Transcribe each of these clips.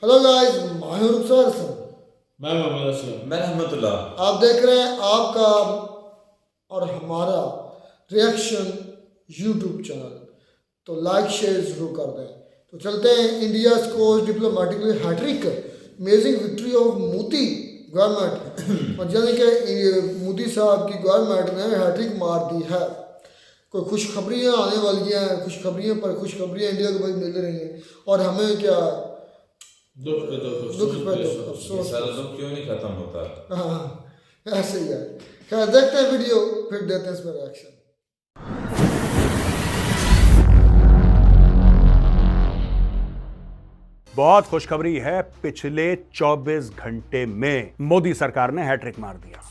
Hello guys, मैं हूं रुखसार हसन। मैं मोहम्मद असलम। मैं रहमतुल्ला। आप देख रहे हैं आपका और हमारा रिएक्शन यूट्यूब चैनल। तो लाइक शेयर जरूर कर दें। तो चलते हैं। India scores diplomatically hattrick, amazing victory of Modi government. और यानी कि मोदी साहब की गवर्नमेंट ने हैट्रिक मार दी है। कोई खुशखबरियाँ आने वाली हैं, खुशखबरियाँ पर खुशखबरियाँ इंडिया को भाई मिल रही हैं। और हमें क्या दुख पे दुख, दुख अफसोस पे पे दुख, अफसोस। ये अफसोस। सारा दुख क्यों नहीं खत्म होता? हाँ, ऐसे ही है। खैर, देखते हैं वीडियो, फिर देते हैं इसमें रिएक्शन। बहुत खुशखबरी है। पिछले 24 घंटे में मोदी सरकार ने हैट्रिक मार दिया।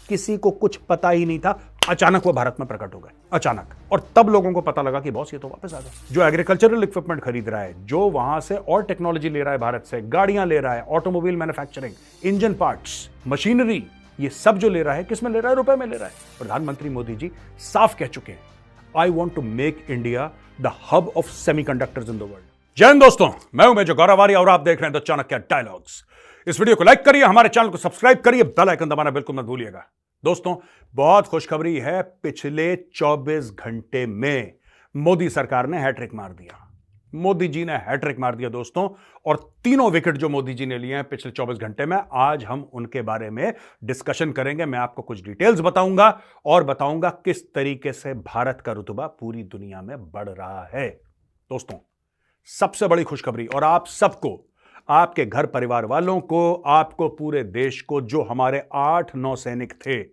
किसी को कुछ पता ही नहीं था, अचानक वो भारत में प्रकट हो गए, अचानक। और तब लोगों को पता लगा कि बॉस ये तो वापस आ गए। जो एग्रीकल्चरल इक्विपमेंट खरीद रहा है, जो वहां से और टेक्नोलॉजी ले रहा है, भारत से गाड़ियां ले रहा है, automobile manufacturing, engine parts, machinery, ये सब जो ले रहा है, किस में ले रहा है? रुपए में ले रहा है। प्रधानमंत्री मोदी जी साफ कह चुके हैं, I want to make India the hub of semiconductors in the world. जय हिंद दोस्तों, मैं हूं मेजर गौरव और आप देख रहे हैं द चाणक्य डायलॉग्स। इस वीडियो को लाइक करिए, हमारे चैनल को सब्सक्राइब करिए, बेल आइकन दबाना बिल्कुल मत भूलिएगा। दोस्तों, बहुत खुशखबरी है। पिछले 24 घंटे में मोदी सरकार ने हैट्रिक मार दिया। मोदी जी ने हैट्रिक मार दिया दोस्तों। और तीनों विकेट जो मोदी जी ने लिए हैं पिछले 24 घंटे में, आज हम उनके बारे में डिस्कशन करेंगे। मैं आपको कुछ डिटेल्स बताऊंगा और बताऊंगा किस तरीके से भारत का रुतबा पूरी दुनिया में बढ़ रहा है। दोस्तों, सबसे बड़ी खुशखबरी, और आप सबको, आपके घर परिवार वालों को, आपको, पूरे देश को, जो हमारे 8-9 सैनिक थे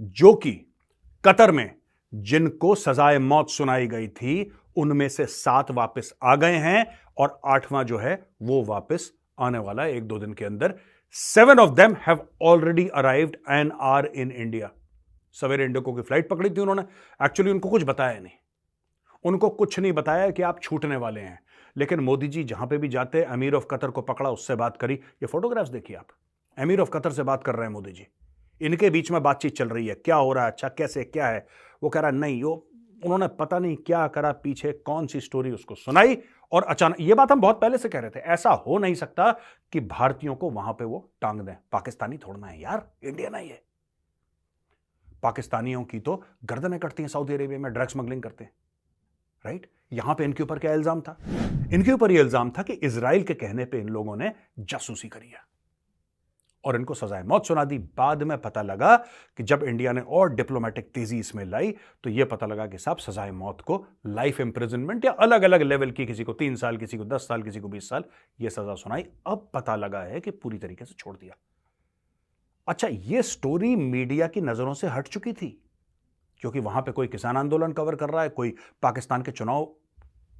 जो कि कतर में जिनको सजाए मौत सुनाई गई थी, उनमें से 7 वापस आ गए हैं और 8वां जो है वो वापस आने वाला है 1-2 दिन के अंदर। 7 of them have already arrived and are in India। सवेरे इंडिको की फ्लाइट पकड़ी थी उन्होंने। एक्चुअली उनको कुछ बताया नहीं, उनको कुछ नहीं बताया कि आप छूटने वाले हैं। लेकिन मोदी जी जहां पे भी जाते, अमीर ऑफ कतर को पकड़ा, उससे बात करी। ये फोटोग्राफ्स देखिए आप, अमीर ऑफ कतर से बात कर रहे हैं मोदी जी। इनके बीच में बातचीत चल रही है, क्या हो रहा है, अच्छा कैसे, क्या है। वो कह रहा नहीं, वो उन्होंने पता नहीं क्या करा, पीछे कौन सी स्टोरी उसको सुनाई, और अचानक ये बात हम बहुत पहले से कह रहे थे, ऐसा हो नहीं सकता कि भारतीयों को वहां पे वो टांग दें। पाकिस्तानी थोड़ना है यार, इंडियन है ये। पाकिस्तानियों की तो गर्दनें कटती हैं सऊदी अरेबिया में, ड्रग स्मगलिंग करते हैं, राइट। यहां पे इनके ऊपर क्या इल्जाम था? इनके ऊपर यह इल्जाम था कि इजराइल के कहने पे इन लोगों ने जासूसी करी है और इनको सजाए मौत सुना दी। बाद में पता लगा कि जब इंडिया ने और डिप्लोमेटिक तेजी इसमें लाई, तो यह पता लगा कि साहब सजाए मौत को लाइफ इंप्रिजनमेंट या अलग अलग लेवल की, किसी को 3 साल, किसी को 10 साल, किसी को 20 साल, यह सजा सुनाई। अब पता लगा है कि पूरी तरीके से छोड़ दिया। अच्छा, यह स्टोरी मीडिया की नजरों से हट चुकी थी, क्योंकि वहां पे कोई किसान आंदोलन कवर कर रहा है, कोई पाकिस्तान के चुनाव,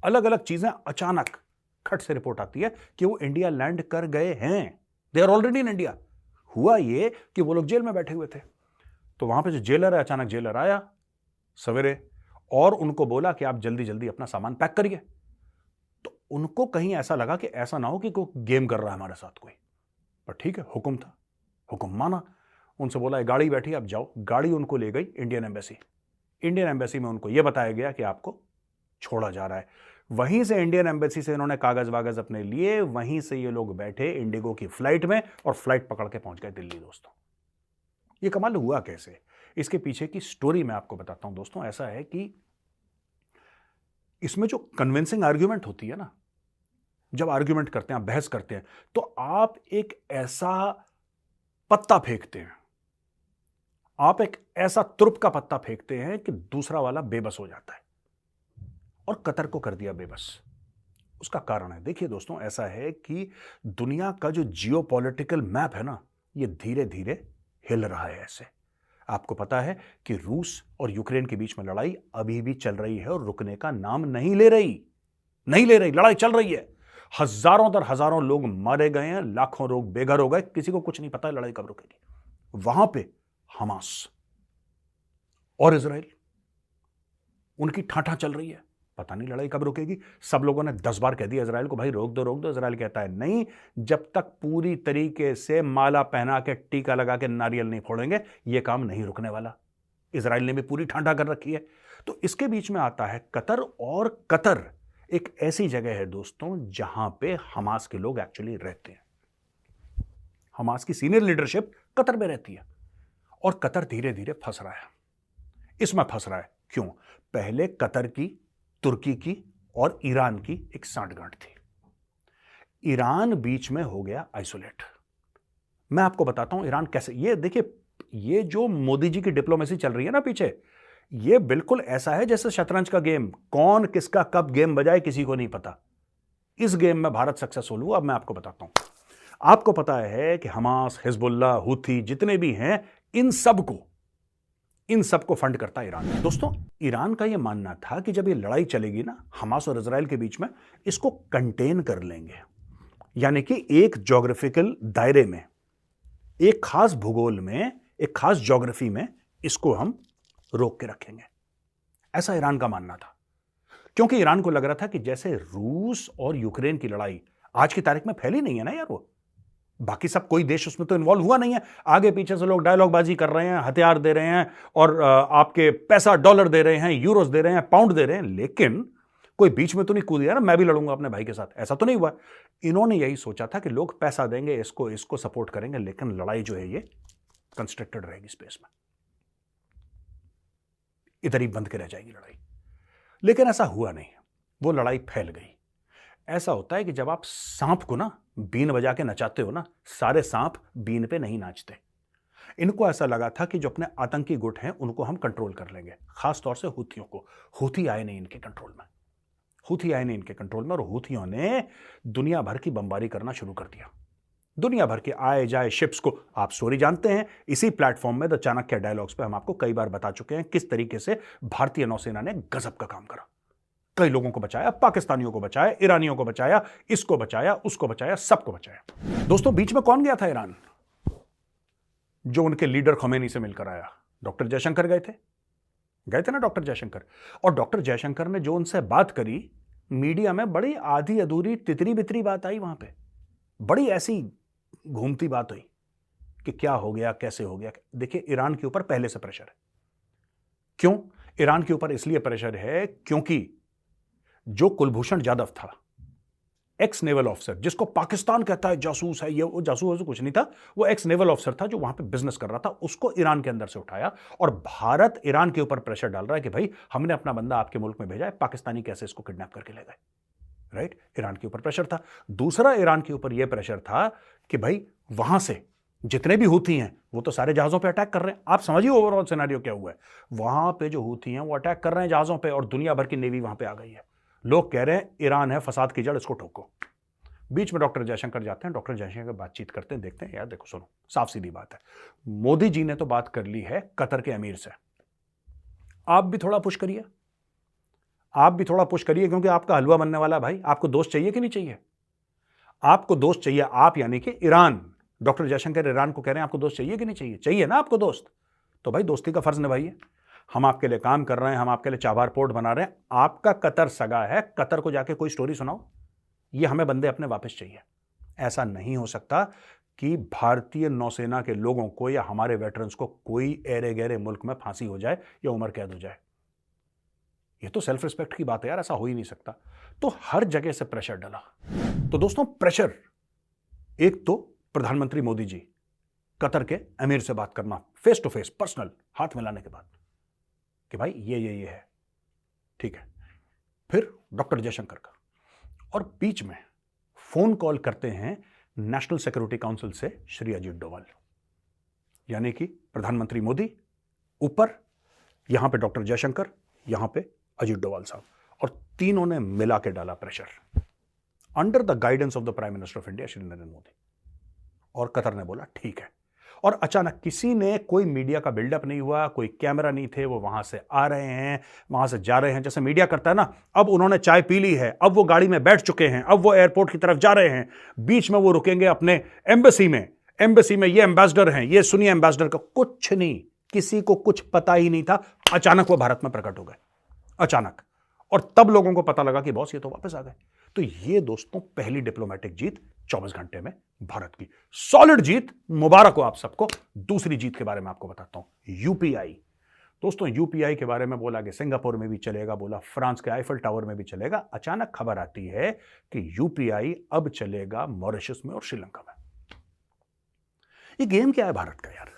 अलग अलग चीजें। अचानक खट से रिपोर्ट आती है कि वो इंडिया लैंड कर गए हैं, they are already in India. हुआ ये कि वो लोग जेल में बैठे हुए थे, तो वहां पे जो जेलर है, अचानक जेलर आया सवेरे और उनको बोला कि आप जल्दी जल्दी अपना सामान पैक करिए। तो उनको कहीं ऐसा लगा कि ऐसा ना हो कि कोई गेम कर रहा है हमारे साथ कोई, पर ठीक है, हुक्म था, हुक्म माना। उनसे बोला गाड़ी बैठी, आप जाओ। गाड़ी उनको ले गई इंडियन एम्बेसी। इंडियन एम्बेसी में उनको यह बताया गया कि आपको छोड़ा जा रहा है। वहीं से इंडियन एम्बेसी से इन्होंने कागज वागज अपने लिए, वहीं से ये लोग बैठे इंडिगो की फ्लाइट में और फ्लाइट पकड़ के पहुंच गए दिल्ली। दोस्तों, ये कमाल हुआ कैसे, इसके पीछे की स्टोरी मैं आपको बताता हूं। दोस्तों, ऐसा है कि इसमें जो कन्विंसिंग आर्ग्यूमेंट होती है ना, जब आर्ग्यूमेंट करते हैं, आप बहस करते हैं, तो आप एक ऐसा पत्ता फेंकते हैं, आप एक ऐसा तुर्प का पत्ता फेंकते हैं कि दूसरा वाला बेबस हो जाता है, और कतर को कर दिया बेबस। उसका कारण है, देखिए दोस्तों, ऐसा है कि दुनिया का जो जियोपॉलिटिकल मैप है ना, ये धीरे धीरे हिल रहा है। ऐसे आपको पता है कि रूस और यूक्रेन के बीच में लड़ाई अभी भी चल रही है और रुकने का नाम नहीं ले रही, नहीं ले रही। लड़ाई चल रही है, हजारों दर हजारों लोग मारे गए हैं, लाखों लोग बेघर हो गए, किसी को कुछ नहीं पता है लड़ाई कब रुकेगी। वहां पे हमास और इजराइल, उनकी ठाठा चल रही है, पता नहीं लड़ाई कब रुकेगी। सब लोगों ने 10 बार कह दिया इजराइल को, भाई रोक दो रोक दो। इजराइल कहता है नहीं, जब तक पूरी तरीके से माला पहना के, टीका लगा के नारियल नहीं फोड़ेंगे, यह काम नहीं रुकने वाला। इजराइल ने भी पूरी ठाठा कर रखी है। तो इसके बीच में आता है कतर, और कतर एक ऐसी जगह है दोस्तों जहां पे हमास के लोग एक्चुअली रहते हैं। हमास की सीनियर लीडरशिप कतर में रहती है और कतर धीरे धीरे फंस रहा है। इसमें फंस रहा है क्यों? पहले कतर की, तुर्की की और ईरान की एक सांठगांठ थी। ईरान बीच में हो गया आइसोलेट। मैं आपको बताता हूं ईरान कैसे, ये देखिए, ये जो मोदी जी की डिप्लोमेसी चल रही है ना पीछे, ये बिल्कुल ऐसा है जैसे शतरंज का गेम, कौन किसका कब गेम बजाए किसी को नहीं पता। इस गेम में भारत सक्सेसफुल हुआ। अब मैं आपको बताता हूं। आपको पता है कि हमास, हिजबुल्लाह, हूथी जितने भी हैं, इन सबको फंड करता है ईरान। दोस्तों, ईरान का यह मानना था कि जब ये लड़ाई चलेगी ना हमास और इजराइल के बीच में, इसको कंटेन कर लेंगे, यानी कि एक ज्योग्राफिकल दायरे में, एक खास भूगोल में, एक खास ज्योग्राफी में इसको हम रोक के रखेंगे। ऐसा ईरान का मानना था, क्योंकि ईरान को लग रहा था कि जैसे रूस और यूक्रेन की लड़ाई आज की तारीख में फैली नहीं है ना यार, वो बाकी सब कोई देश उसमें तो इन्वॉल्व हुआ नहीं है। आगे पीछे से लोग डायलॉग बाजी कर रहे हैं, हथियार दे रहे हैं और आपके पैसा डॉलर दे रहे हैं, यूरोस दे रहे हैं, पाउंड दे रहे हैं, लेकिन कोई बीच में तो नहीं कूद गया ना मैं भी लड़ूंगा अपने भाई के साथ। ऐसा तो नहीं हुआ। इन्होंने यही सोचा था कि लोग पैसा देंगे, इसको सपोर्ट करेंगे, लेकिन लड़ाई जो है ये कंस्ट्रक्टेड रहेगी स्पेस में, इधर ही बंद के रह जाएगी लड़ाई। लेकिन ऐसा हुआ नहीं, वो लड़ाई फैल गई। ऐसा होता है कि जब आप सांप को ना बीन बजा के नचाते हो ना, सारे सांप बीन पे नहीं नाचते। इनको ऐसा लगा था कि जो अपने आतंकी गुट हैं उनको हम कंट्रोल कर लेंगे, खासतौर से हूथियों को। हूथी आए नहीं इनके कंट्रोल में, और हूथियों ने दुनिया भर की बमबारी करना शुरू कर दिया। दुनिया भर के आए जाए शिप्स को, आप स्टोरी जानते हैं, इसी प्लेटफॉर्म में द चाणक्य डायलॉग्स पे हम आपको कई बार बता चुके हैं किस तरीके से भारतीय नौसेना ने गजब का काम करा। कई लोगों को बचाया, पाकिस्तानियों को बचाया, ईरानियों को बचाया, इसको बचाया, उसको बचाया, सबको बचाया। दोस्तों, बीच में कौन गया था ईरान? जो उनके लीडर खमेनी से मिलकर आया, डॉक्टर जयशंकर गए थे ना डॉक्टर जयशंकर। और डॉक्टर जयशंकर ने जो उनसे बात करी, मीडिया में बड़ी आधी अधूरी तितरी बितरी बात आई, वहां पे बड़ी ऐसी घूमती बात हुई कि क्या हो गया, कैसे हो गया। देखिए, ईरान के ऊपर पहले से प्रेशर है। क्यों ईरान के ऊपर? इसलिए प्रेशर है क्योंकि जो कुलभूषण जाधव था, एक्स नेवल ऑफिसर, जिसको पाकिस्तान कहता है जासूस है, ये वो जासूस कुछ नहीं था, वो एक्स नेवल ऑफिसर था जो वहां पे बिजनेस कर रहा था, उसको ईरान के अंदर से उठाया। और भारत ईरान के ऊपर प्रेशर डाल रहा है कि भाई हमने अपना बंदा आपके मुल्क में भेजा है, पाकिस्तानी कैसे इसको किडनैप करके ले गए। राइट, ईरान के ऊपर प्रेशर था। दूसरा ईरान के ऊपर यह प्रेशर था कि भाई वहां से जितने भी हूथी हैं वो तो सारे जहाजों पे अटैक कर रहे हैं। आप समझिए ओवरऑल सिनेरियो क्या हुआ है। वहां पे जो हूथी हैं वो अटैक कर रहे हैं जहाजों पे, और दुनिया भर की नेवी वहां पे आ गई है। लोग कह रहे हैं ईरान है फसाद की जड़, इसको ठोको। बीच में डॉक्टर जयशंकर जाते हैं, डॉक्टर जयशंकर बातचीत करते हैं, देखते हैं यार देखो सुनो, साफ सीधी बात है, मोदी जी ने तो बात कर ली है कतर के अमीर से, आप भी थोड़ा पुश करिए, क्योंकि आपका हलवा बनने वाला भाई। आपको दोस्त चाहिए कि नहीं चाहिए? आपको दोस्त चाहिए, आप यानी कि ईरान। डॉक्टर जयशंकर ईरान को कह रहे हैं आपको दोस्त चाहिए कि नहीं चाहिए? चाहिए ना आपको दोस्त, तो भाई दोस्ती का फर्ज निभाइए। हम आपके लिए काम कर रहे हैं, हम आपके लिए चाबार पोर्ट बना रहे हैं, आपका कतर सगा है, कतर को जाके कोई स्टोरी सुनाओ, ये हमें बंदे अपने वापस चाहिए। ऐसा नहीं हो सकता कि भारतीय नौसेना के लोगों को या हमारे वेटरन्स को कोई एरे गहरे मुल्क में फांसी हो जाए या उम्र कैद हो जाए। ये तो सेल्फ रिस्पेक्ट की बात है यार, ऐसा हो ही नहीं सकता। तो हर जगह से प्रेशर डला। तो दोस्तों, प्रेशर, एक तो प्रधानमंत्री मोदी जी कतर के अमीर से बात करना, फेस टू फेस, पर्सनल, हाथ मिलाने के बाद कि भाई ये है, ठीक है। फिर डॉक्टर जयशंकर का, और बीच में फोन कॉल करते हैं नेशनल सिक्योरिटी काउंसिल से श्री अजीत डोभाल, यानी कि प्रधानमंत्री मोदी ऊपर, यहां पे डॉक्टर जयशंकर, यहां पे अजीत डोभाल साहब, और तीनों ने मिला के डाला pressure under the guidance of the prime minister of India Shri Narendra Modi. और कतर ने बोला ठीक है। और अचानक किसी ने, कोई मीडिया का बिल्डअप नहीं हुआ, कोई कैमरा नहीं थे, वो वहां से आ रहे हैं, वहां से जा रहे हैं, जैसे मीडिया करता है ना। अब उन्होंने चाय पी ली है, अब वो गाड़ी में बैठ चुके हैं, अब वो एयरपोर्ट की तरफ जा रहे हैं, बीच में वो रुकेंगे अपने एम्बेसी में ये एम्बेसडर हैं, ये सुनिए एम्बेसडर का कुछ नहीं, किसी को कुछ पता ही नहीं था। अचानक वो भारत में प्रकट हो गए, अचानक। और तब लोगों को पता लगा कि बॉस ये तो वापस आ गए। तो ये दोस्तों पहली डिप्लोमेटिक जीत 24 घंटे में भारत की, सॉलिड जीत, मुबारक हो आप सबको। दूसरी जीत के बारे में आपको बताता हूं, यूपीआई, दोस्तों यूपीआई के बारे में बोला कि सिंगापुर में भी चलेगा, बोला फ्रांस के आईफल टावर में भी चलेगा। अचानक खबर आती है कि यूपीआई अब चलेगा मॉरिशस में और श्रीलंका में। ये गेम क्या है भारत का यार?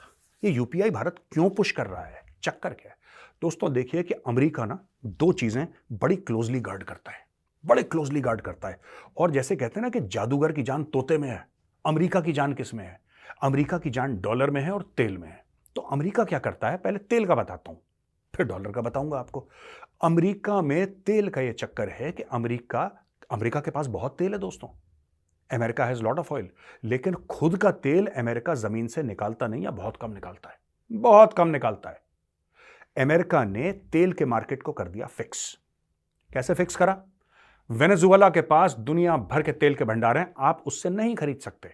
ये यूपीआई भारत क्यों पुश कर रहा है? चक्कर क्या है? दोस्तों देखिए कि अमेरिका ना दो चीजें बड़ी क्लोजली गार्ड करता है, बड़े क्लोजली गार्ड करता है। और जैसे कहते हैं ना कि जादूगर की जान तोते में है, अमेरिका की जान किस में है? अमेरिका की जान डॉलर में है और तेल में है। तो अमेरिका क्या करता है, पहले तेल का बताता हूं, फिर डॉलर का बताऊंगा आपको। अमेरिका में तेल का यह चक्कर है कि अमेरिका के पास बहुत तेल है दोस्तों। America has lot of oil, लेकिन खुद का तेल अमेरिका जमीन से निकालता नहीं या बहुत कम निकालता है, बहुत कम निकालता है। अमेरिका ने तेल के मार्केट को कर दिया फिक्स। कैसे फिक्स करा? वेनेजुएला के पास दुनिया भर के तेल के भंडार हैं, आप उससे नहीं खरीद सकते।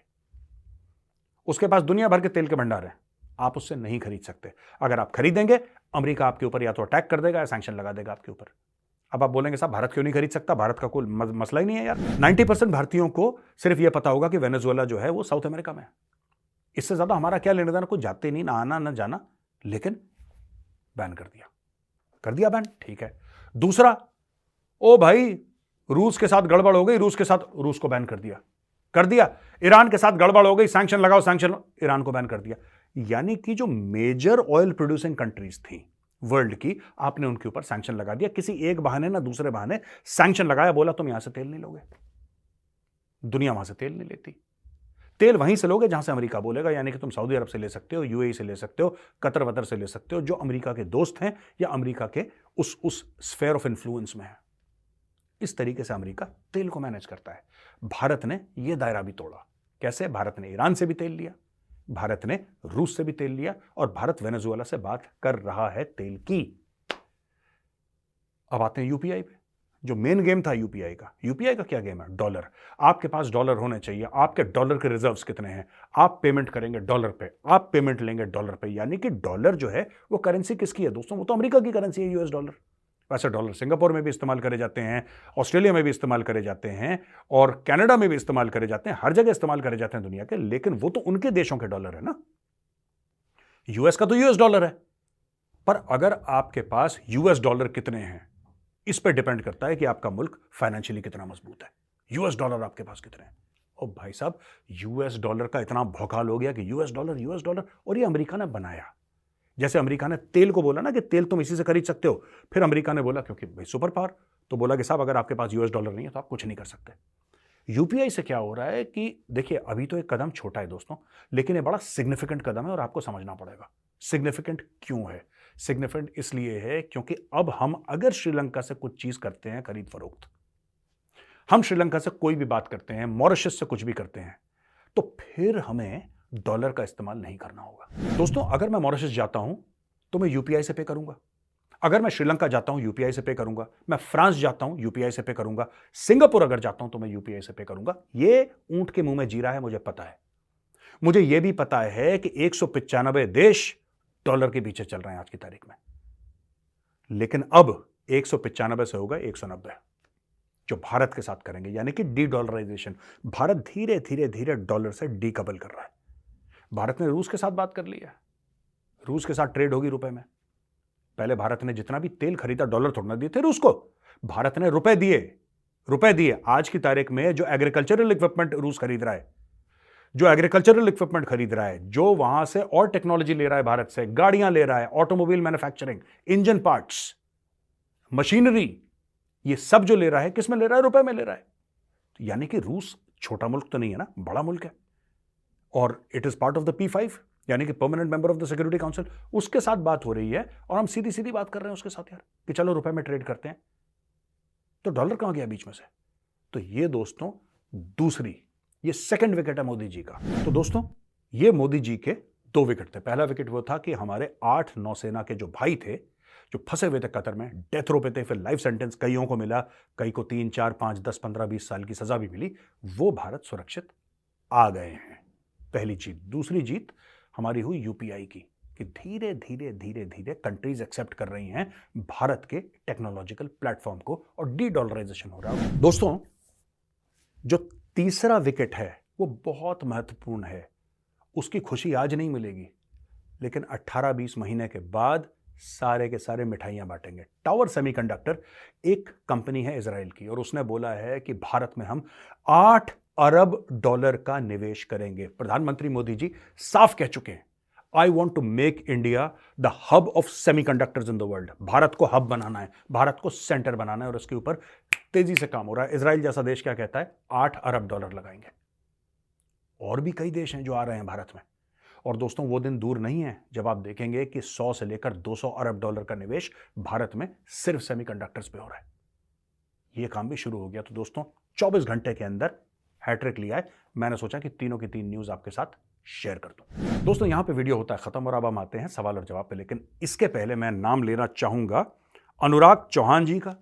उसके पास दुनिया भर के तेल के भंडार हैं, आप उससे नहीं खरीद सकते। अगर आप खरीदेंगे, अमेरिका आपके ऊपर या तो अटैक कर देगा या सैंक्शन लगा देगा आपके ऊपर। अब आप बोलेंगे साहब भारत क्यों नहीं खरीद सकता? भारत का कोई मसला ही नहीं है यार। 90% भारतीयों को सिर्फ यह पता होगा कि वेनेजुएला जो है वो साउथ अमेरिका में है। इससे ज्यादा हमारा क्या लेना देना, कुछ जाते नहीं, ना आना ना जाना, लेकिन बैन कर दिया बैन, ठीक है। दूसरा, ओ भाई रूस के साथ गड़बड़ हो गई, रूस को बैन कर दिया। ईरान के साथ गड़बड़ हो गई, सैंक्शन लगाओ, सैंक्शन, ईरान को बैन कर दिया। यानी कि जो मेजर ऑयल प्रोड्यूसिंग कंट्रीज थी वर्ल्ड की, आपने उनके ऊपर सैंक्शन लगा दिया। किसी एक बहाने ना दूसरे बहाने सैंक्शन लगाया, बोला तुम यहां से तेल नहीं लोगे, दुनिया वहां से तेल नहीं लेती। तेल वहीं से लोगे जहां से अमेरिका बोलेगा, यानी कि तुम सऊदी अरब से ले सकते हो, यूएई से ले सकते हो, कतर वतर से ले सकते हो, जो अमेरिका के दोस्त हैं या अमेरिका के उस स्फेयर ऑफ इन्फ्लुएंस में है। इस तरीके से अमेरिका तेल को मैनेज करता है। भारत ने यह दायरा भी तोड़ा। कैसे? भारत ने ईरान से भी तेल लिया, भारत ने रूस से भी तेल लिया, और भारत वेनेजुएला से बात कर रहा है तेल की। अब आते हैं यूपीआई पे, जो मेन गेम था यूपीआई का क्या गेम है? डॉलर। आपके पास डॉलर होने चाहिए। आपके डॉलर के रिजर्व्स कितने हैं? आप पेमेंट करेंगे डॉलर पे, आप पेमेंट लेंगे डॉलर पे। यानी कि डॉलर जो है वो करेंसी किसकी है दोस्तों? वो तो अमेरिका की करेंसी है, यूएस डॉलर। वैसे डॉलर सिंगापुर में भी इस्तेमाल करे जाते हैं, ऑस्ट्रेलिया में भी इस्तेमाल करे जाते हैं, और कनाडा में भी इस्तेमाल करे जाते हैं, हर जगह इस्तेमाल करे जाते हैं दुनिया के। लेकिन वो तो उनके देशों के डॉलर है ना, यूएस का तो यूएस डॉलर है। पर अगर आपके पास यूएस डॉलर कितने हैं, इस पर डिपेंड करता है कि आपका मुल्क फाइनेंशियली कितना मजबूत है। यूएस डॉलर आपके पास कितने हैं? ओ भाई साहब, यूएस डॉलर का इतना भौकाल हो गया कि यूएस डॉलर, और ये अमेरिका ने बनाया। जैसे अमेरिका ने तेल को बोला ना कि तेल तुम इसी से खरीद सकते हो, फिर अमेरिका ने बोला क्योंकि भाई सुपर पावर, तो बोला कि साहब अगर आपके पास यूएस डॉलर नहीं है तो आप कुछ नहीं कर सकते। यूपीआई से क्या हो रहा है कि देखिए, अभी तो एक कदम छोटा है दोस्तों, लेकिन ये बड़ा सिग्निफिकेंट कदम है और आपको समझना पड़ेगा। सिग्निफिकेंट क्यों है? सिग्निफिकेंट इसलिए है क्योंकि अब हम अगर श्रीलंका से कुछ चीज करते हैं, खरीद फरोख्त, हम श्रीलंका से कोई भी बात करते हैं, मॉरिशस से कुछ भी करते हैं, तो फिर हमें डॉलर का इस्तेमाल नहीं करना होगा। दोस्तों, अगर मैं मॉरिशस जाता हूं तो मैं यूपीआई से पे करूंगा, अगर मैं श्रीलंका जाता हूं यूपीआई से पे करूंगा, मैं फ्रांस जाता हूं यूपीआई से पे करूंगा, सिंगापुर अगर जाता हूं तो मैं यूपीआई से पे करूंगा। ये ऊंट के मुंह में जीरा है, मुझे पता है। मुझे यह भी पता है कि 195 देश डॉलर के पीछे चल रहे हैं आज की तारीख में, लेकिन अब 195 से होगा 190 जो भारत के साथ करेंगे, यानी कि डी डॉलराइजेशन। भारत धीरे धीरे धीरे डॉलर से डीकपल कर रहा है। भारत ने रूस के साथ बात कर ली है, रूस के साथ ट्रेड होगी रुपए में। पहले भारत ने जितना भी तेल खरीदा, डॉलर थोड़ा दिए थे रूस को, भारत ने रुपए दिए। आज की तारीख में जो एग्रीकल्चरल इक्विपमेंट रूस खरीद रहा है, जो वहां से और टेक्नोलॉजी ले रहा है, भारत से गाड़ियां ले रहा है, automobile manufacturing, engine parts, machinery, ये सब जो ले रहा है, किस में ले रहा है? रुपए में ले रहा है। यानी कि रूस छोटा मुल्क तो नहीं है ना, बड़ा मुल्क है, और it is part of the P5, यानी कि permanent member of the security council. उसके साथ बात हो रही है और हम सीधी सीधी बात कर रहे हैं उसके साथ यार, कि चलो रुपए में ट्रेड करते हैं। तो डॉलर कहां गया बीच में से? तो ये दोस्तों ये सेकंड विकेट है मोदी जी का। तो दोस्तों, ये मोदी जी के 2 विकेट थे। पहला विकेट वो था कि हमारे 8 नौसेना के जो भाई थे, जो फंसे हुए थे कतर में, डेथ रो पे थे, फिर लाइफ सेंटेंस कईयों को मिला, कई को 3, 4, 5, 10, 15, 20 साल की सजा भी मिली, वो भारत सुरक्षित आ गए हैं। पहली जीत। दूसरी जीत हमारी हुई यूपीआई की, कि धीरे धीरे धीरे धीरे कंट्रीज एक्सेप्ट कर रही हैं भारत के टेक्नोलॉजिकल प्लेटफॉर्म को, और डी डॉलराइजेशन हो रहा है। दोस्तों, जो तीसरा विकेट है वो बहुत महत्वपूर्ण है। उसकी खुशी आज नहीं मिलेगी, लेकिन 18-20 महीने के बाद सारे के सारे मिठाइयां बांटेंगे। टावर सेमीकंडक्टर एक कंपनी है इजराइल की, और उसने बोला है कि भारत में हम $8 अरब का निवेश करेंगे। प्रधानमंत्री मोदी जी साफ कह चुके हैं, I want to make India the hub of semiconductors in the world. Bharat को हब बनाना है, भारत को सेंटर बनाना है, और उसके ऊपर तेजी से काम हो रहा है। इजराइल जैसा देश क्या कहता है, $8 अरब लगाएंगे। और भी कई देश हैं जो आ रहे हैं भारत में। और दोस्तों, वो दिन दूर नहीं है जब आप देखेंगे कि 100 से लेकर $200 अरब का निवेश भारत में सिर्फ सेमीकंडक्टर्स पे हो रहा है। ये काम भी शुरू हो गया। तो दोस्तों, 24 घंटे के अंदर हैट्रिक लिया है। मैंने सोचा कि तीनों की तीन न्यूज आपके साथ शेयर कर दूं। दोस्तों, यहां पे वीडियो होता है खत्म और अब हम आते हैं सवाल और जवाब पे। लेकिन इसके पहले मैं नाम लेना चाहूंगा अनुराग चौहान जी का।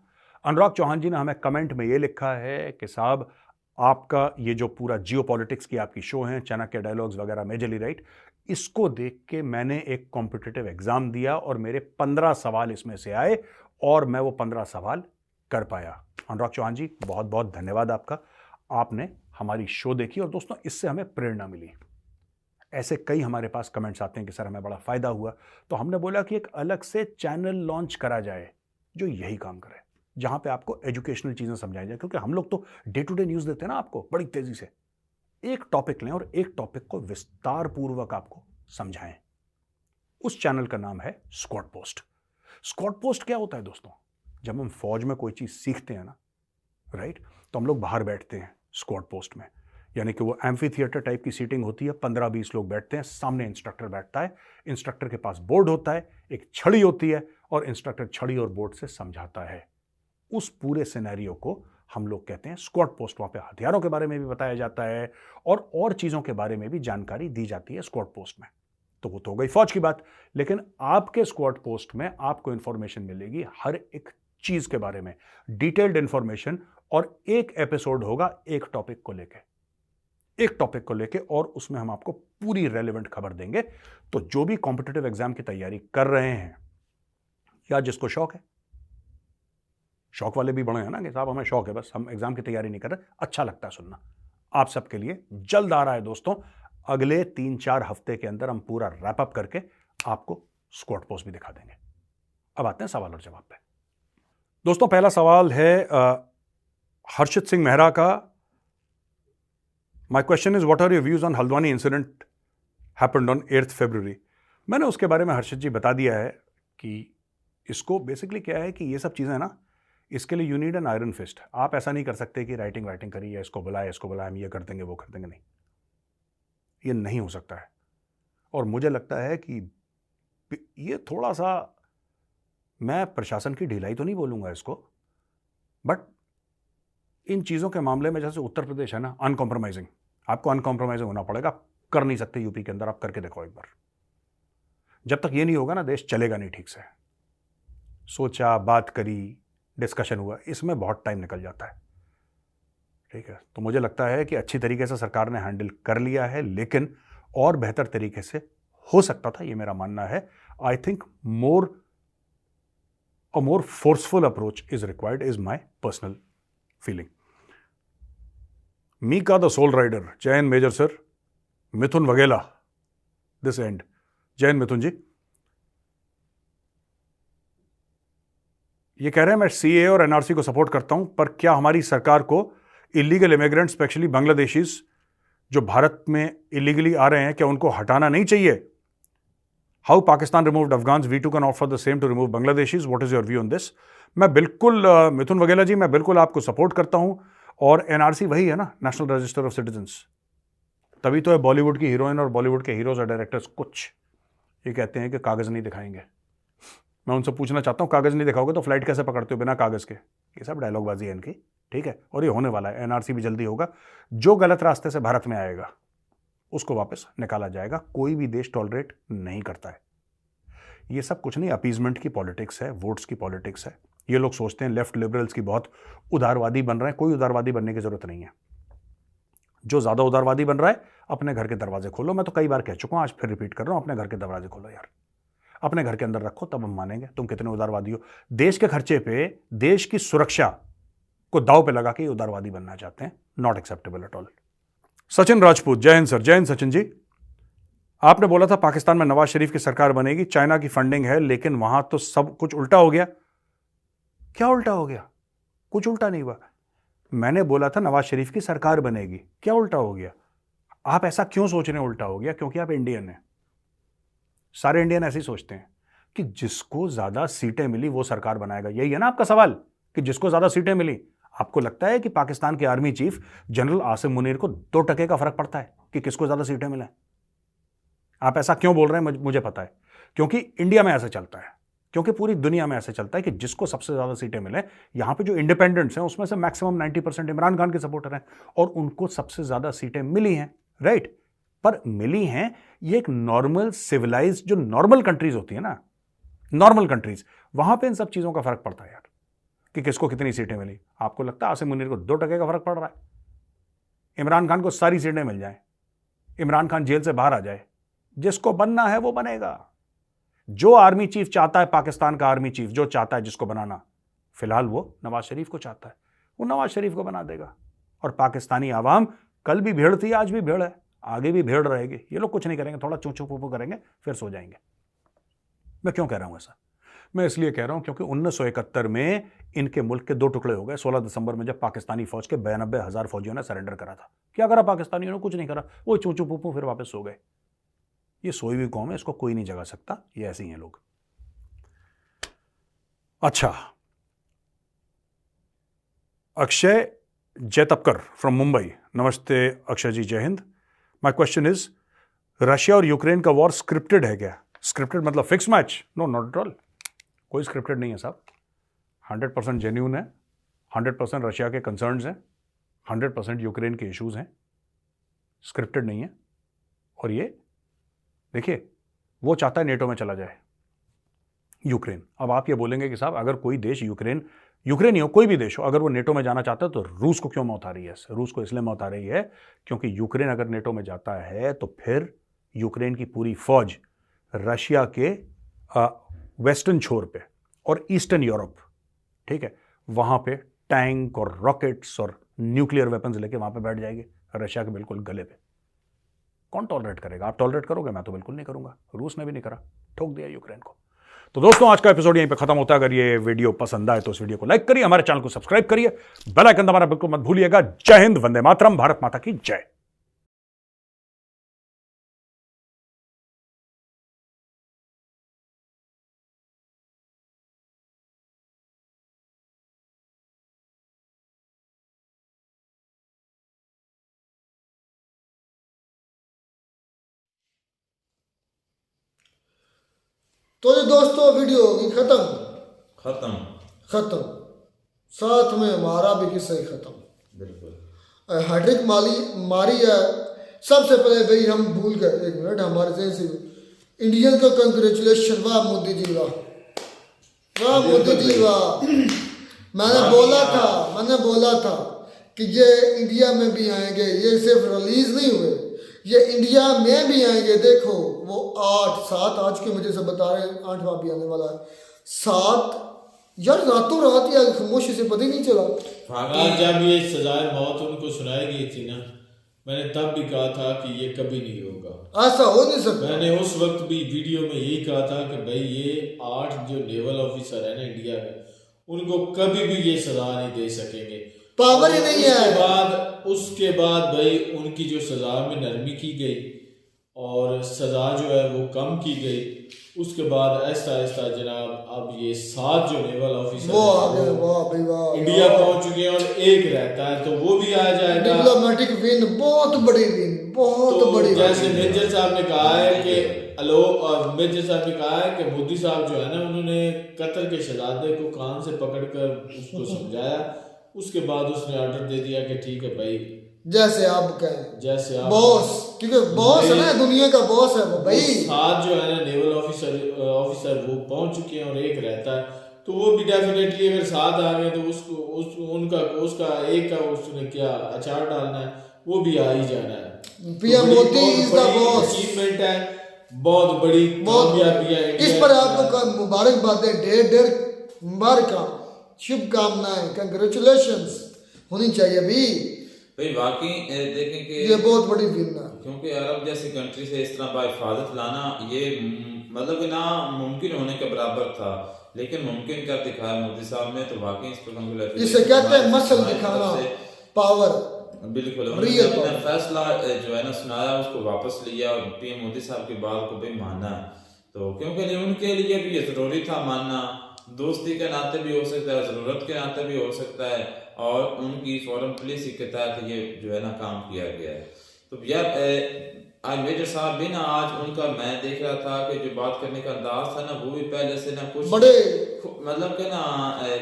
अनुराग चौहान जी ने हमें कमेंट में ये लिखा है कि साहब, आपका ये जो पूरा जियो पॉलिटिक्स की आपकी शो है, चाणक्य डायलॉग्स वगैरह, मेजरली राइट, इसको देख के मैंने एक कॉम्पिटिटिव एग्जाम दिया और मेरे 15 सवाल इसमें से आए और मैं वो 15 सवाल कर पाया। अनुराग चौहान जी, बहुत बहुत धन्यवाद आपका। आपने हमारी शो देखी और दोस्तों, इससे हमें प्रेरणा मिली। ऐसे कई हमारे पास कमेंट्स आते हैं कि सर हमें बड़ा फायदा हुआ, तो हमने बोला कि एक अलग से चैनल लॉन्च करा जाए जो यही काम करे, जहां पे आपको एजुकेशनल चीजें समझाई जाए। क्योंकि हम लोग तो डे टू डे न्यूज देते हैं ना आपको बड़ी तेजी से। एक टॉपिक लें और एक टॉपिक को विस्तार पूर्वक आपको समझाएं। उस चैनल का नाम है स्क्वाड पोस्ट। स्क्वाड पोस्ट क्या होता है दोस्तों? जब हम फौज में कोई चीज सीखते हैं ना, राइट, तो हम लोग बाहर बैठते हैं स्क्वाड पोस्ट में, यानी कि वो एम्फी थिएटर टाइप की सीटिंग होती है। 15-20 लोग बैठते हैं, सामने इंस्ट्रक्टर बैठता है, इंस्ट्रक्टर के पास बोर्ड होता है, एक छड़ी होती है और इंस्ट्रक्टर छड़ी और बोर्ड से समझाता है। उस पूरे सिनेरियो को हम लोग कहते हैं स्क्वाड पोस्ट। वहां पे हथियारों के बारे में भी बताया जाता है और चीजों के बारे में भी जानकारी दी जाती है स्क्वाड पोस्ट में। तो वो तो हो गई फौज की बात। लेकिन आपके स्क्वाड पोस्ट में आपको इंफॉर्मेशन मिलेगी हर एक चीज के बारे में, डिटेल्ड इंफॉर्मेशन, और एक एपिसोड होगा एक टॉपिक को लेके और उसमें हम आपको पूरी रेलेवेंट खबर देंगे। तो जो भी कॉम्पिटिटिव एग्जाम की तैयारी कर रहे हैं या जिसको शौक है, शौक वाले भी बड़े हैं ना कि साहब हमें शौक है, बस हम एग्जाम की तैयारी नहीं कर रहे, अच्छा लगता है सुनना, आप सबके लिए जल्द आ रहा है दोस्तों। अगले 3-4 हफ्ते के अंदर हम पूरा रैप अप करके आपको स्क्वाड पोस्ट भी दिखा देंगे। अब आते हैं सवाल और जवाब पे। दोस्तों, पहला सवाल है हर्षित सिंह मेहरा का। My question is, what are your views on Haldwani incident happened on 8 फरवरी। मैंने उसके बारे में हर्षित जी बता दिया है कि इसको बेसिकली क्या है कि ये सब चीज़ें ना, इसके लिए you need an iron fist. आप ऐसा नहीं कर सकते कि राइटिंग करी है, इसको बुलाए हम ये कर देंगे वो कर देंगे, नहीं, ये नहीं हो सकता है। और मुझे लगता है कि ये थोड़ा सा, मैं प्रशासन की ढिलाई तो नहीं बोलूंगा इसको, बट इन चीज़ों के मामले में जैसे उत्तर प्रदेश है ना, अनकॉम्प्रोमाइजिंग, आपको अनकॉम्प्रोमाइजिंग होना पड़ेगा। कर नहीं सकते यूपी के अंदर, आप करके देखो एक बार। जब तक ये नहीं होगा ना, देश चलेगा नहीं ठीक से। सोचा, बात करी, डिस्कशन हुआ, इसमें बहुत टाइम निकल जाता है, ठीक है। तो मुझे लगता है कि अच्छी तरीके से सरकार ने हैंडल कर लिया है, लेकिन और बेहतर तरीके से हो सकता था, ये मेरा मानना है। I think a more forceful approach is required, is my personal feeling. Mika the Soul Rider, जय हिंद major sir. Mithun Vaghela, this end, जय हिंद मिथुन जी। ये कह रहे हैं मैं सीए और एनआरसी को सपोर्ट करता हूं, पर क्या हमारी सरकार को इलीगल इमिग्रेंट स्पेशली बांग्लादेशीज जो भारत में इलीगली आ रहे हैं, क्या उनको हटाना नहीं चाहिए? How Pakistan removed Afghans, we to can offer the same to remove Bangladeshis, what is your view on this? मैं बिल्कुल मिथुन वगेला जी, मैं बिल्कुल आपको सपोर्ट करता हूं। और एनआरसी वही है ना, नेशनल रजिस्टर ऑफ सिटीजन्स। तभी तो है बॉलीवुड की हीरोइन और बॉलीवुड के हीरोज और डायरेक्टर्स कुछ ये कहते हैं कि कागज नहीं दिखाएंगे। मैं उनसे पूछना चाहता हूं, कागज नहीं दिखाओगे तो फ्लाइट कैसे पकड़ते हो बिना कागज के? ये सब डायलॉगबाजी है इनकी, ठीक है। और ये होने वाला है, एनआरसी भी जल्दी होगा। जो गलत रास्ते से भारत में आएगा उसको वापस निकाला जाएगा। कोई भी देश टॉलरेट नहीं करता है। ये सब कुछ नहीं, अपीजमेंट की पॉलिटिक्स है, वोट्स की पॉलिटिक्स है। ये लोग सोचते हैं लेफ्ट लिबरल्स की बहुत उदारवादी बन रहे हैं। कोई उदारवादी बनने की जरूरत नहीं है। जो ज्यादा उदारवादी बन रहा है, अपने घर के दरवाजे खोलो। मैं तो कई बार कह चुका हूं, आज फिर रिपीट कर रहा हूं, अपने घर के दरवाजे खोलो यार, अपने घर के अंदर रखो, तब हम मानेंगे तुम कितने उदारवादी हो। देश के खर्चे पे देश की सुरक्षा को दाव पे लगा के उदारवादी बनना चाहते हैं, not acceptable at all. Sachin Rajput, जय हिंद सर। जय हिंद सचिन जी। आपने बोला था पाकिस्तान में नवाज शरीफ की सरकार बनेगी, चाइना की फंडिंग है, लेकिन वहां तो सब कुछ उल्टा हो गया। क्या उल्टा हो गया? कुछ उल्टा नहीं हुआ। मैंने बोला था नवाज शरीफ की सरकार बनेगी, क्या उल्टा हो गया? आप ऐसा क्यों सोच रहे हैं उल्टा हो गया? क्योंकि आप इंडियन हैं। सारे इंडियन ऐसे ही सोचते हैं कि जिसको ज्यादा सीटें मिली वो सरकार बनाएगा। यही है ना आपका सवाल, कि जिसको ज्यादा सीटें मिली। आपको लगता है कि पाकिस्तान के army chief general Asim Munir को 2% का फर्क पड़ता है कि किसको ज्यादा सीटें मिले? आप ऐसा क्यों बोल रहे हैं मुझे पता है, क्योंकि इंडिया में ऐसा चलता है, क्योंकि पूरी दुनिया में ऐसे चलता है कि जिसको सबसे ज्यादा सीटें मिले। यहां पे जो इंडिपेंडेंट्स हैं उसमें से मैक्सिमम 90% इमरान खान के सपोर्टर हैं और उनको सबसे ज्यादा सीटें मिली हैं, राइट? पर मिली हैं ये एक नॉर्मल सिविलाइज, जो नॉर्मल कंट्रीज होती है ना, नॉर्मल कंट्रीज, वहां पे इन सब चीजों का फर्क पड़ता है यार, कि किसको कितनी सीटें मिली। आपको लगता है आसिम मुनीर को 2% का फर्क पड़ रहा है? इमरान खान को सारी सीटें मिल जाएं, इमरान खान जेल से बाहर आ जाए, जिसको बनना है वो बनेगा। जो आर्मी चीफ चाहता है, पाकिस्तान का आर्मी चीफ जो चाहता है जिसको बनाना, फिलहाल वो नवाज शरीफ को चाहता है, वो नवाज शरीफ को बना देगा। और पाकिस्तानी आवाम कल भी भीड़ थी, आज भी भीड़ है, आगे भी भीड़ रहेगी। ये लोग कुछ नहीं करेंगे, थोड़ा चूचू पुपू करेंगे, फिर सो जाएंगे। मैं क्यों कह रहा हूं ऐसा? मैं इसलिए कह रहा हूं क्योंकि 1971 में इनके मुल्क के 2 टुकड़े हो गए। 16 दिसंबर में जब पाकिस्तानी फौज के 92,000 फौजियों ने सरेंडर करा था। क्या करा पाकिस्तानियों ने? कुछ नहीं करा, वो चूचू पुपू फिर वापस सो गए। ये सोई हुई कौम है, इसको कोई नहीं जगा सकता, ये ऐसे ही हैं लोग। अच्छा, अक्षय जैतपकर फ्रॉम मुंबई, नमस्ते अक्षय जी, जय हिंद। माय क्वेश्चन इज, रशिया और यूक्रेन का वॉर स्क्रिप्टेड है क्या? स्क्रिप्टेड मतलब fix match? No, not at all. कोई स्क्रिप्टेड नहीं है साहब। 100% जेन्यून है, 100% रशिया के कंसर्न्स हैं, 100% यूक्रेन के इश्यूज हैं, स्क्रिप्टेड नहीं है। और ये देखिए, वो चाहता है नेटो में चला जाए यूक्रेन। अब आप ये बोलेंगे कि साहब अगर कोई देश यूक्रेन ही हो, कोई भी देश हो, अगर वो नेटो में जाना चाहता है तो रूस को क्यों मौत आ रही है? रूस को इसलिए मौत आ रही है क्योंकि यूक्रेन अगर नेटो में जाता है तो फिर यूक्रेन की पूरी फौज रशिया के वेस्टर्न छोर पे और ईस्टर्न यूरोप, ठीक है, वहां पे टैंक और रॉकेट्स और न्यूक्लियर वेपन्स लेके वहां पे बैठ जाएगी, रशिया के बिल्कुल गले पे। कौन टॉलरेट करेगा? आप टॉलरेट करोगे? मैं तो बिल्कुल नहीं करूंगा। रूस ने भी नहीं करा, ठोक दिया यूक्रेन को। तो दोस्तों, आज का एपिसोड यहीं पे खत्म होता है। अगर ये वीडियो पसंद आए तो इस वीडियो को लाइक करिए, हमारे चैनल को सब्सक्राइब करिए, बेल आइकन दबाना बिल्कुल मत भूलिएगा। जय हिंद, वंदे मातरम, भारत माता की जय। तो जी दोस्तों, वीडियो होगी खत्म। खत्म। खत्म, साथ में हमारा भी किस्सा ही खत्म। बिल्कुल। हैट्रिक मारी है। सबसे पहले भाई हम भूल गए, 1 मिनट, हमारे जहन से इंडियन को कंग्रेचुलेशन। वाह मोदी जी, वाह वाह मोदी जी, वाह। मैंने बोला था कि ये इंडिया में भी आएंगे, ये सिर्फ रिलीज नहीं हुए, ये इंडिया में भी आएंगे। देखो वो 8-7 आज के मुझे सब बता रहे हैं, 8वां भी आने वाला है। 7 यार, रातों रात ही खामोशी से पता ही नहीं चला। आज जब ये सजाए मौत उनको सुनाई गई थी ना, मैंने तब भी कहा था कि ये कभी नहीं होगा, ऐसा हो नहीं सकता। मैंने उस वक्त भी वीडियो में यही कहा था कि भाई ये 8 जो नेवल ऑफिसर है ना इंडिया में, उनको कभी भी ये सजा नहीं दे सकेंगे, पावर ही नहीं है। उसके बाद भाई उनकी जो सजा में नरमी की गई और सजा जो है वो कम की गई। उसके बाद ऐसा ऐसा जनाब अब ये 7 जो नेवल ऑफिसर वो आ गए, वाह भाई वाह, इंडिया पहुंच चुके हैं और एक रहता है तो वो भी आ जाएगा। डिप्लोमेटिक विन, बहुत बड़ी विन, बहुत तो बड़ी। जैसे मेजर साहब ने कहा है कि मेजर साहब ने कहा है कि मोदी साहब जो है ना, उन्होंने कत्ल के शहजादे को कान से पकड़कर उसको समझाया, उसके बाद उसने ऑर्डर दे दिया कि ठीक है भाई, जैसे आप कहें, जैसे आप बॉस, क्योंकि बॉस है ना, दुनिया का बॉस है वो भाई। 7 जो है ना नेवल ऑफिसर वो पहुंच चुके हैं और एक रहता है, तो वो भी डेफिनेटली अगर 7 आ गए तो उसका एक का उसने क्या अचार डालना है, वो भी आ ही जाना है। PM Modi is the boss. Achievement है, बहुत बड़ी कामयाबी है। इस पर आपको मुबारकबाद, ढेर मुबारक, शुभकामनाएं, कंग्रेचुलेशंस होनी चाहिए भी। भाई वाकई देखें कि ये बहुत बड़ी विन है। क्योंकि अरब जैसी कंट्री से इस तरह बाहिफाजत लाना ये मतलब कि ना मुमकिन होने के बराबर था, लेकिन मुमकिन कर दिखाया मोदी साहब ने, तो वाकई इस पर कंग्रेचुलेशन। इसे कहते हैं मसल दिखाना, पावर। बिल्कुल रियल उन्होंने फैसला जो है ना सुनाया, उसको वापस लिया और पीएम मोदी साहब की बात को भी माना है। तो क्योंकि उनके लिए भी ये जरूरी था मानना, दोस्ती के नाते भी हो सकता है, जरूरत के नाते भी हो सकता है, और उनकी फॉरेन पॉलिसी के तहत ये जो है ना काम किया गया है। तो यार आज मेजर साहब भी ना, आज उनका मैं देख रहा था कि जो बात करने का अंदाज था ना, वो भी पहले से ना कुछ बड़े मतलब कि ना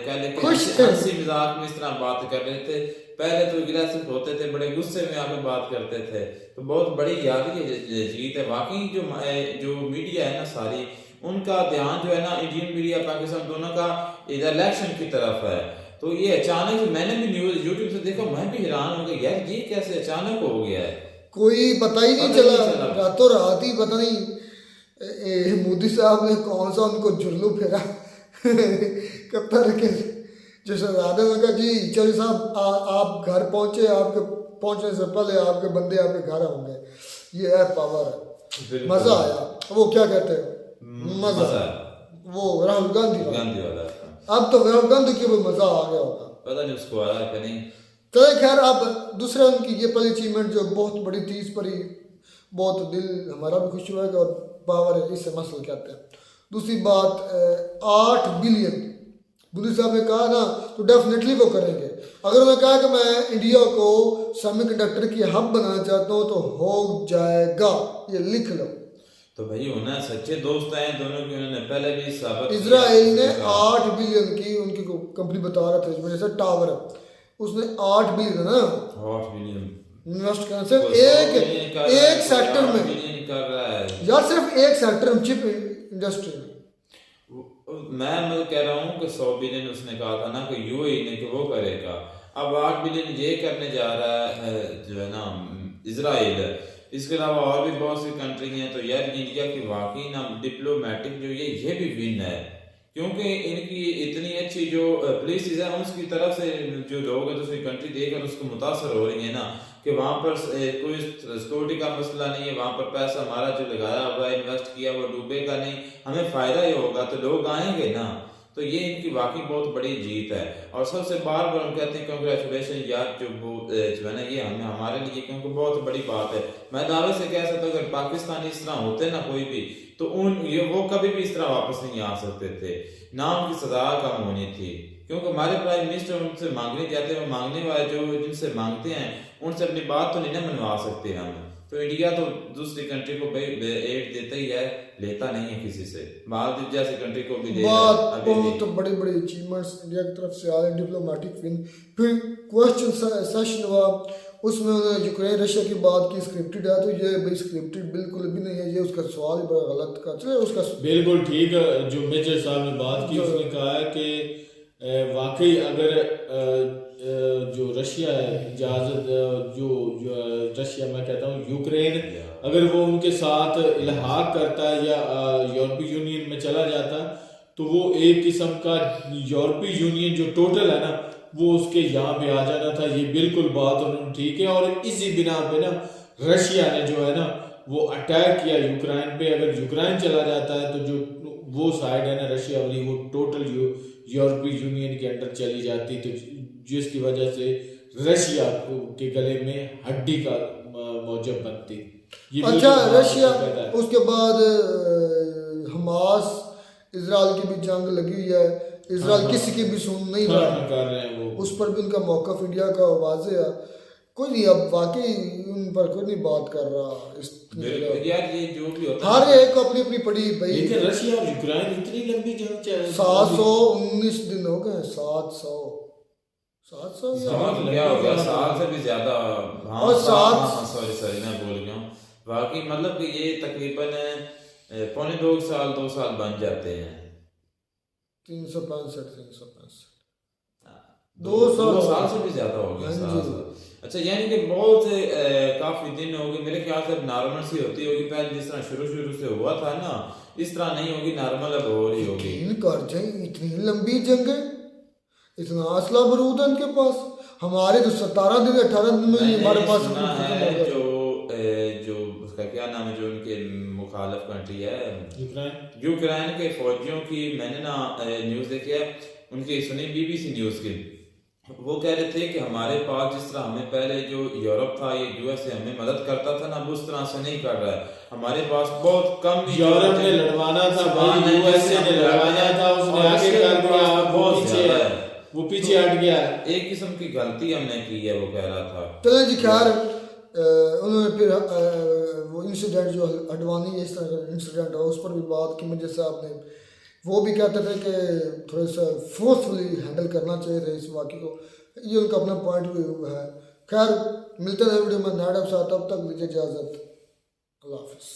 कह लें खुश थे, हंसी मजाक में इस तरह बात कर रहे थे। पहले तो अग्रेसिव होते थे, बड़े गुस्से में आके बात करते थे। तो बहुत बड़ी यादगी जीत है वाकई। जो मीडिया है ना सारी, उनका ध्यान जो है ना इंडियन मीडिया पाकिस्तान दोनों का इलेक्शन की तरफ है। तो ये अचानक से मैंने भी न्यूज यूट्यूब से देखा, मैं भी हैरान हो गया यार ये कैसे अचानक हो गया है, कोई पता ही नहीं चला, रातों रात ही पता नहीं मोदी साहब ने कौन सा उनको जुल्लू फेरा कतर के जो शहजादे ने कहा जी चौधरी साहब आप घर पहुंचे, आपके पहुंचने से पहले आपके बंदे आपके घर होंगे। ये है पावर। मजा आया। वो क्या कहते हैं मजा, वो राहुल गांधी वाला। अब तो राहुल गांधी के भी मजा आ गया होगा, पता नहीं उसको आया कि नहीं। तो खैर अब दूसरा उनकी ये पहली अचीवमेंट जो बहुत बड़ी थी, इस पर ही बहुत दिल हमारा भी खुश हुआ और पावर है, इससे मसल कहते हैं। दूसरी बात 8 बिलियन मोदी साहब ने कहा ना, तो डेफिनेटली वो करेंगे। अगर उन्होंने कहा कि मैं इंडिया को सेमीकंडक्टर की हब बनाना चाहता हूँ तो हो जाएगा, ये लिख लो। तो भाई उन्हें सच्चे दोस्त हैं दोनों की, उन्होंने पहले भी साबित इजराइल ने 8 बिलियन की उनकी कंपनी बता रहा था इसमें, जैसे टावर है उसने 8 बिलियन ना 8 बिलियन इन्वेस्ट करना, सिर्फ एक सेक्टर में कर रहा है यार, सिर्फ एक सेक्टर में, चिप इंडस्ट्री में। मैं मतलब कह रहा हूँ कि 100 बिलियन उसने कहा था ना कि यूएई ने कि वो करेगा। अब 8 बिलियन ये करने जा रहा है जो है ना इजराइल। इसके अलावा और भी बहुत सी कंट्री हैं। तो यार इंडिया की वाकई ना डिप्लोमेटिक जो ये भी विन है, क्योंकि इनकी इतनी अच्छी जो पॉलिसीज है उसकी तरफ से जो लोग हैं दूसरी कंट्री देखकर उसको मुतासर हो रही है ना, कि वहाँ पर कोई सिक्योरिटी का मसला नहीं है, वहाँ पर पैसा हमारा जो लगाया हुआ है इन्वेस्ट किया वो डूबेगा नहीं, हमें फायदा ही होगा, तो लोग आएंगे ना। तो ये इनकी वाकई बहुत बड़ी जीत है। और सबसे बार बार हम कहते हैं कंग्रेचुलेशन यार, जो है ना ये हमें हमारे लिए क्योंकि बहुत बड़ी बात है। मैं दावे से कह सकता हूँ अगर पाकिस्तान इस तरह होते ना कोई भी, तो वो कभी भी इस तरह वापस नहीं आ सकते थे, ना उनकी सजा कम होनी थी। क्योंकि हमारे प्राइम मिनिस्टर उनसे मांगने जाते हैं, मांगने वाले जो जिनसे मांगते हैं उनसे अपनी बात तो नहीं ना मनवा सकते हम। तो इंडिया तो दूसरी कंट्री को एड देता ही है, लेता नहीं है किसी से। मालदीव जैसी कंट्री को भी दे बहुत बड़ी बड़ी अचीवमेंट्स इंडिया की तरफ से आ रहे, डिप्लोमेटिक विन। फिर क्वेश्चन सेशन हुआ, उसमें उन्होंने यूक्रेन रशिया की बात की, स्क्रिप्टेड है, तो ये भाई स्क्रिप्टेड बिल्कुल भी नहीं है, ये उसका सवाल ही बड़ा गलत का चले उसका बिल्कुल ठीक है। जो मेजर साहब ने बात की उसने कहा है कि वाकई अगर जो रशिया है इजाज़त जो रशिया मैं कहता हूँ यूक्रेन अगर वो उनके साथ इल्हाक करता है या यूरोपीय यूनियन में चला जाता तो वो एक किस्म का यूरोपीय यूनियन जो टोटल है ना वो उसके यहाँ पे आ जाना था। ये बिल्कुल बात उन्होंने ठीक है। और इसी बिना पे ना रशिया ने जो है ना वो अटैक किया यूक्रेन पे। अगर यूक्रेन चला जाता है तो जो वो साइड है ना रशिया वाली वो टोटल यूरोपीय यूनियन के अंडर चली जाती, तो जिसकी वजह से रशिया के गले में हड्डी का मौजब बनती। अच्छा रशिया, उसके बाद हमास इजराइल की भी जंग लगी हुई है, इजराइल किसी की भी सुन नहीं रहा कर रहे हैं वो, उस पर भी उनका मौकफ इंडिया का वाज़ेह है। कोई नहीं अब वाकई उन पर कोई नहीं बात कर रहा यार, ये जो भी होता हर एक को अपनी अपनी पड़ी भाई। लेकिन रशिया और यूक्रेन इतनी लंबी जंग 719 दिन हो गए, 700 क्या हो गया, साल से भी ज्यादा। और सॉरी मैं भूल गया हूँ। बाकी मतलब कि ये तकरीबन पौने 2 साल बन जाते हैं। 365 2 साल से भी ज्यादा हो गया। अच्छा, यानी कि बहुत काफी दिन हो गए। मेरे ख्याल से नॉर्मल सी होती होगी, पहले जिस तरह शुरू से हुआ था ना इस तरह नहीं होगी, नॉर्मल अब हो रही होगी। इतनी लंबी जंग है, इतना असला बरूद है इनके पास। हमारे तो 17 दिन 18 दिन में ही मैंने हमारे पास सुना खत्म है हो गया। जो उसका क्या नाम है जो उनके मुखालिफ कंट्री है यूक्रेन यूक्रेन के फौजियों की मैंने ना न्यूज़ देखी है उनकी सुनी बीबीसी न्यूज़ की। वो कह रहे थे कि हमारे पास जिस तरह हमें पहले जो यूरोप था ये यूएसए हमें मदद करता था ना अब उस तरह से नहीं कर रहा है। हमारे पास बहुत कम ही यूरोप ने लड़वाना था भाई, यूएसए ने लड़वाना था, उसने आगे कर दिया, बहुत पीछे ज्यादा है। वो पीछे हट गया। एक किस्म की गलती हमने की है वो कह रहा था। चले जी खैर उन्होंने फिर वो इंसिडेंट जो अडवाणी इस तरह का इंसिडेंट है उस पर भी बात की। मुझे साहब ने वो भी कहते थे कि थोड़ा सा फोर्सफुली हैंडल करना चाहिए था इस वाक़े को। ये उनका अपना पॉइंट भी है। खैर मिलते हैं वीडियो में नए साथ, तब तक दीजिए इजाज़त। अल्लाह हाफिज़।